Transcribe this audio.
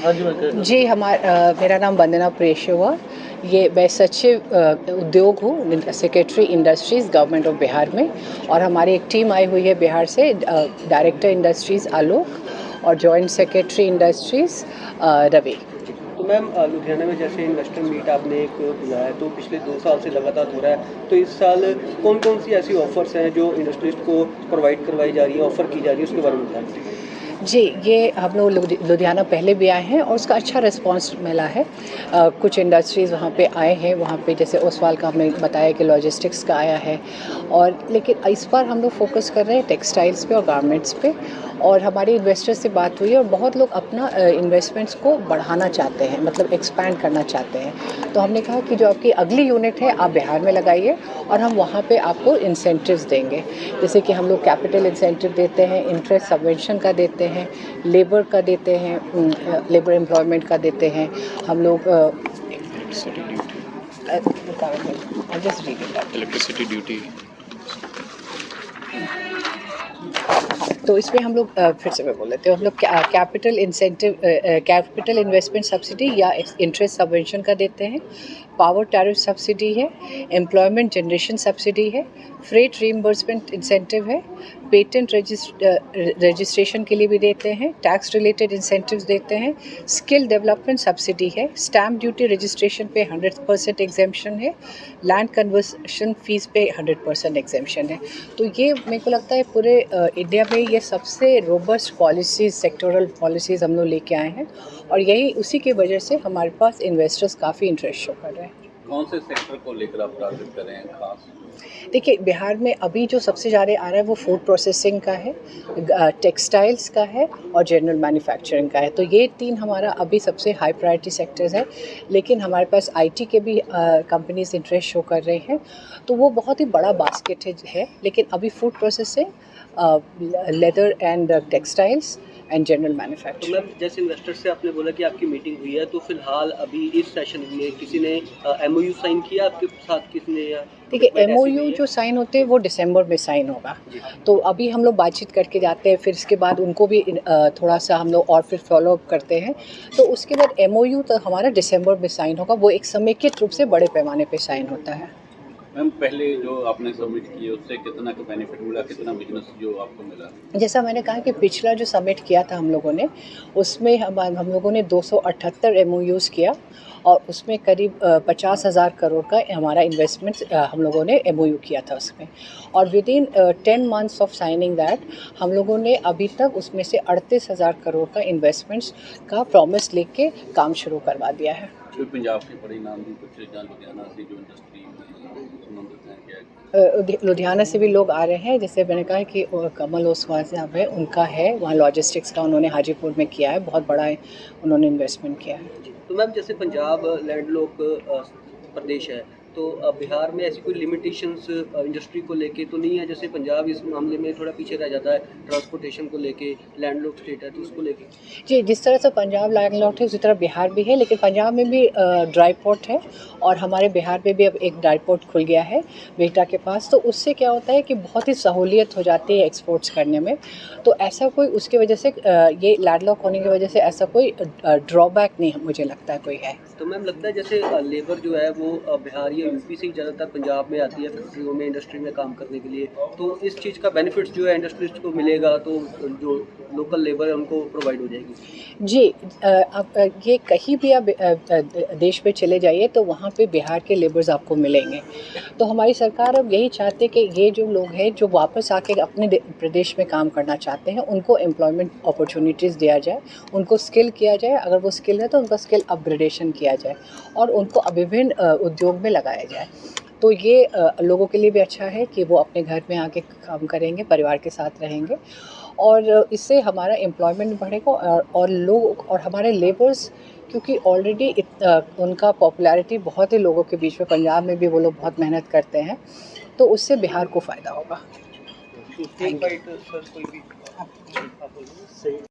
हाँ जी, मैं जी, मेरा नाम वंदना प्रेशवा। मैं सचिव उद्योग हूँ, secretary industries government of Bihar में। और हमारी एक टीम आई हुई है बिहार से, डायरेक्टर इंडस्ट्रीज़ आलोक और जॉइंट सेक्रेटरी इंडस्ट्रीज़ रवि। तो मैम लुधियाना में जैसे इन्वेस्टर मीट आपने एक बुलाया है, तो पिछले 2 साल से लगातार हो रहा है। तो इस साल कौन-कौन सी ऐसी ऑफ़र्स हैं जो इंडस्ट्रिस्ट को प्रोवाइड करवाई जा रही है, ऑफ़र की जा रही है, उसके बारे में बताएँ? जी, ये हम लोग लुधियाना पहले भी आए हैं और उसका अच्छा रिस्पॉन्स मिला है। कुछ इंडस्ट्रीज़ वहाँ पे आए हैं, वहाँ पे जैसे ओसवाल का हमने बताया कि लॉजिस्टिक्स का आया है। और लेकिन इस बार हम लोग फ़ोकस कर रहे हैं टेक्सटाइल्स पे और गारमेंट्स पे। और हमारे इन्वेस्टर्स से बात हुई है और बहुत लोग अपना इन्वेस्टमेंट्स को बढ़ाना चाहते हैं, मतलब एक्सपैंड करना चाहते हैं। तो हमने कहा कि जो आपकी अगली यूनिट है आप बिहार में लगाइए और हम वहाँ पे आपको इंसेंटिव्स देंगे। जैसे कि हम लोग कैपिटल इंसेंटिव देते हैं, इंटरेस्ट सबवेंशन का देते हैं, लेबर का देते हैं, लेबर एम्प्लॉयमेंट का देते हैं हम लोग। Electricity duty. तो इसमें हम लोग फिर से मैं बोल लेती हूँ, हम लोग capital incentive, capital investment subsidy या इंटरेस्ट सबवेंशन का देते हैं, पावर टैरिफ सब्सिडी है, एम्प्लॉयमेंट जनरेशन सब्सिडी है, फ्रेट रीइंबर्समेंट इंसेंटिव है, पेटेंट रजिस्ट्रेशन के लिए भी देते हैं, टैक्स रिलेटेड इंसेंटिव्स देते हैं, स्किल डेवलपमेंट सब्सिडी है, स्टैम्प ड्यूटी रजिस्ट्रेशन पे 100% एग्जेम्पशन है, लैंड कन्वर्शन फीस पे 100% एग्जेम्पशन है। तो ये मेरे को लगता है पूरे इंडिया में ये सबसे रोबस्ट पॉलिसीज़, सेक्टोरल पॉलिसीज़ हम लोग लेके आए हैं और यही उसी की वजह से हमारे पास इन्वेस्टर्स काफ़ी इंटरेस्ट शो कर रहे हैं। कौन से सेक्टर को लेकर आप टारगेट कर रहे हैं खास? देखिए, बिहार में अभी जो सबसे ज़्यादा आ रहा है वो फूड प्रोसेसिंग का है, टेक्सटाइल्स का है और जनरल मैन्युफैक्चरिंग का है। तो ये 3 हमारा अभी सबसे हाई प्रायोरिटी सेक्टर्स है। लेकिन हमारे पास आईटी के भी कंपनीज़ इंटरेस्ट शो कर रहे हैं। तो वो बहुत ही बड़ा बास्केट है। लेकिन अभी food processing, leather and textiles and general तो मैन्युफैक्चरिंग। मैम जैसे इन्वेस्टर से आपने बोला कि आपकी मीटिंग हुई है, तो फिलहाल अभी इस सेशन में किसी ने एमओयू साइन किया आपके साथ किसने, या देखिए, कमिटमेंट ऐसी एमओयू दी है? जो साइन होते हैं वो दिसंबर में साइन होगा। जी। तो अभी हम लोग बातचीत करके जाते हैं, फिर इसके बाद उनको भी थोड़ा सा हम लोग और फिर फॉलो अप करते हैं। तो उसके बाद एमओयू तो हमारा दिसंबर में साइन होगा। वो एक समेकित रूप से बड़े पैमाने पे साइन होता है। मैम पहले जो आपने सबमिट किए उससे कितना का बेनिफिट मिला, कितना बिजनेस जो आपको मिला? जैसा मैंने कहा कि पिछला जो समिट किया था हम लोगों ने, उसमें हम लोगों ने 278 एमओयूज़ किया और उसमें करीब 50,000 करोड़ का हमारा इन्वेस्टमेंट हम लोगों ने एमओयू किया था उसमें। और within 10 months of signing that हम लोगों ने अभी तक उसमें से 38,000 करोड़ का इन्वेस्टमेंट्स का प्रॉमिस लेके काम शुरू करवा दिया है। कोई पंजाब की बड़ी नाम दी कुछ जहाँ लुधियाना से जो इंडस्ट्री संबंधित हैं क्या? लुधियाना से भी लोग आ रहे हैं। जैसे मैंने कहा कि कमल ओसवाल साहब है, उनका है वहाँ लॉजिस्टिक्स का, उन्होंने हाजीपुर में किया है, बहुत बड़ा उन्होंने इन्वेस्टमेंट किया है। तो मैम जैसे पंजाब लैंडलॉक प्रदेश है, तो बिहार में ऐसी कोई लिमिटेशंस इंडस्ट्री को लेके तो नहीं है? जैसे पंजाब इस मामले में थोड़ा पीछे रह जाता है ट्रांसपोर्टेशन को लेके, लैंडलॉक स्टेट है तो उसको लेके। जी, जिस तरह से पंजाब लैंडलॉक्ड है उसी तरह बिहार भी है, लेकिन पंजाब में भी ड्राई पोर्ट है और हमारे बिहार में भी अब एक ड्राई पोर्ट खुल गया है बिहटा के पास। तो उससे क्या होता है कि बहुत ही सहूलियत हो जाती है एक्सपोर्ट्स करने में। तो ऐसा कोई उसकी वजह से ये लैंडलॉक होने की वजह से ऐसा कोई ड्रॉबैक नहीं मुझे लगता है कोई है। तो मैम लगता है जैसे लेबर जो है वो बिहार या यूपी से ही ज़्यादातर पंजाब में आती है फैक्ट्रियों में, इंडस्ट्री में काम करने के लिए। तो इस चीज़ का बेनिफिट्स जो है इंडस्ट्रिस्ट को मिलेगा, तो जो लोकल लेबर है उनको प्रोवाइड हो जाएगी। जी, अब ये कहीं भी आप देश में चले जाइए तो वहाँ पे बिहार के लेबर्स आपको मिलेंगे। तो हमारी सरकार अब यही चाहती है कि ये जो लोग हैं जो वापस आके अपने प्रदेश में काम करना चाहते हैं उनको एम्प्लॉयमेंट अपॉर्चुनिटीज़ दिया जाए, उनको स्किल किया जाए, अगर वो स्किल है तो उनका स्किल अपग्रेडेशन किया जाए और उनको विभिन्न उद्योग में लगाया जाए। तो ये लोगों के लिए भी अच्छा है कि वो अपने घर में आके काम करेंगे, परिवार के साथ रहेंगे और इससे हमारा एम्प्लॉयमेंट बढ़ेगा और लोग और हमारे लेबर्स, क्योंकि ऑलरेडी उनका पॉपुलैरिटी बहुत ही लोगों के बीच में, पंजाब में भी वो लोग बहुत मेहनत करते हैं, तो उससे बिहार को फ़ायदा होगा। Thank you.